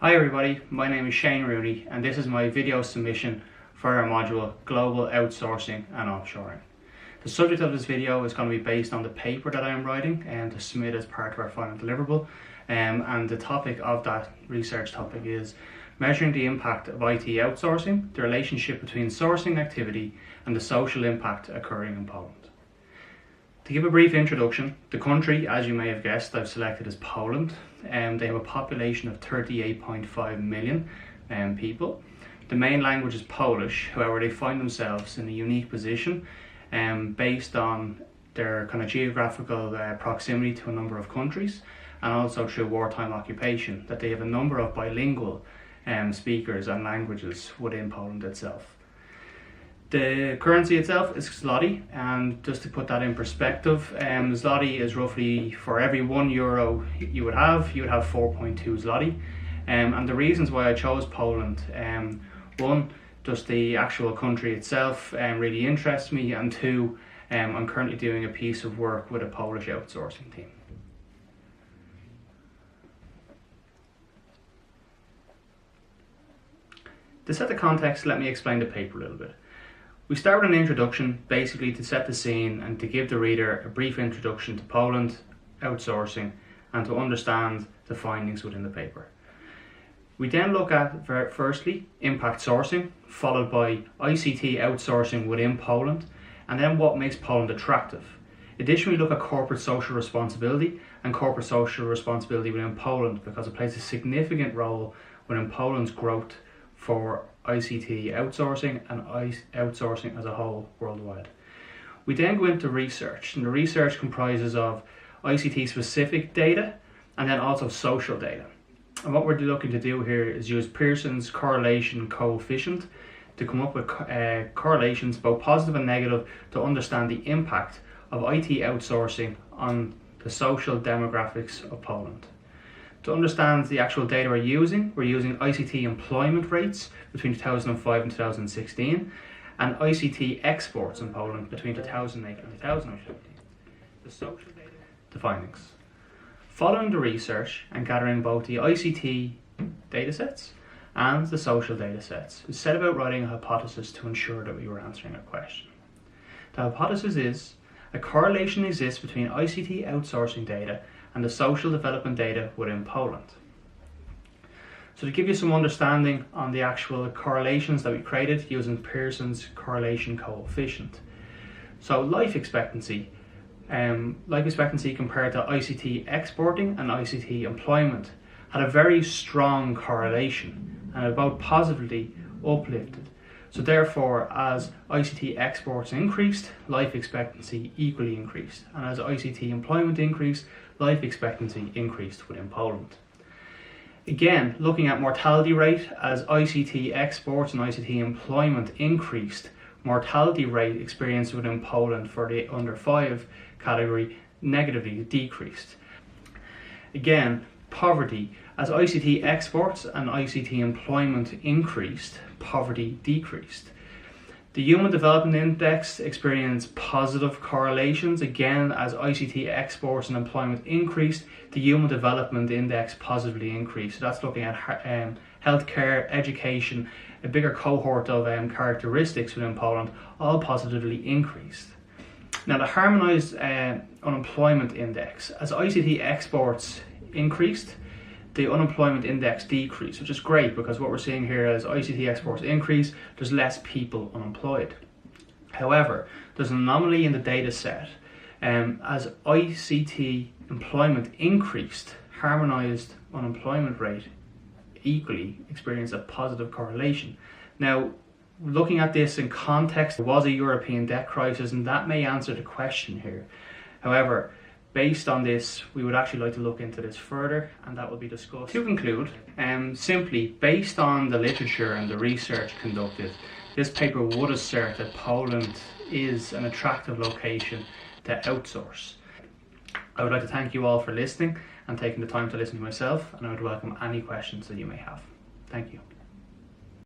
Hi everybody, my name is Rooney and this is my video submission for our module Global Outsourcing and Offshoring. The subject of this video is going to be based on the paper that I am writing and to submit as part of our final deliverable, and the topic of that research topic is measuring the impact of IT outsourcing, the relationship between sourcing activity and the social impact occurring in Poland. To give a brief introduction, the country, as you may have guessed, I've selected is Poland. They have a population of 38.5 million people. The main language is Polish, however they find themselves in a unique position based on their kind of geographical proximity to a number of countries, and also through wartime occupation, that they have a number of bilingual speakers and languages within Poland itself. The currency itself is zloty, and just to put that in perspective, zloty is roughly, for every €1 you would have 4.2 zloty. And the reasons why I chose Poland, one, just the actual country itself really interests me, and two, I'm currently doing a piece of work with a Polish outsourcing team. To set the context, let me explain the paper a little bit. We start with an introduction, basically to set the scene and to give the reader a brief introduction to Poland, outsourcing, and to understand the findings within the paper. We then look at, firstly, impact sourcing, followed by ICT outsourcing within Poland, and then what makes Poland attractive. Additionally, we look at corporate social responsibility and corporate social responsibility within Poland, because it plays a significant role within Poland's growth for ICT outsourcing and outsourcing as a whole worldwide. We then go into research, and the research comprises of ICT specific data and then also social data. And what we're looking to do here is use Pearson's correlation coefficient to come up with correlations, both positive and negative, to understand the impact of IT outsourcing on the social demographics of Poland. To understand the actual data we're using ICT employment rates between 2005 and 2016 and ICT exports in Poland between 2008 and 2015. The social data, the findings. Following the research and gathering both the ICT datasets and the social datasets, we set about writing a hypothesis to ensure that we were answering a question. The hypothesis is a correlation exists between ICT outsourcing data and the social development data within Poland. So to give you some understanding on the actual correlations that we created using Pearson's correlation coefficient. So life expectancy compared to ICT exporting and ICT employment had a very strong correlation and about positively uplifted. So therefore, as ICT exports increased, life expectancy equally increased, and as ICT employment increased, life expectancy increased within Poland. Again, looking at mortality rate, as ICT exports and ICT employment increased, mortality rate experienced within Poland for the under 5 category negatively decreased. Again, poverty, as ICT exports and ICT employment increased, poverty decreased. The Human Development Index experienced positive correlations. Again, as ICT exports and employment increased, the Human Development Index positively increased. So that's looking at healthcare, education, a bigger cohort of characteristics within Poland, all positively increased. Now the harmonised unemployment index, as ICT exports increased, the unemployment index decreased, which is great because what we're seeing here as ICT exports increase, there's less people unemployed. However, there's an anomaly in the data set. As ICT employment increased, harmonised unemployment rate equally experienced a positive correlation. Now, looking at this in context, there was a European debt crisis, and that may answer the question here. However, based on this, we would actually like to look into this further, and that will be discussed. To conclude, simply based on the literature and the research conducted, this paper would assert that Poland is an attractive location to outsource. I would like to thank you all for listening and taking the time to listen to myself, and I would welcome any questions that you may have. Thank you.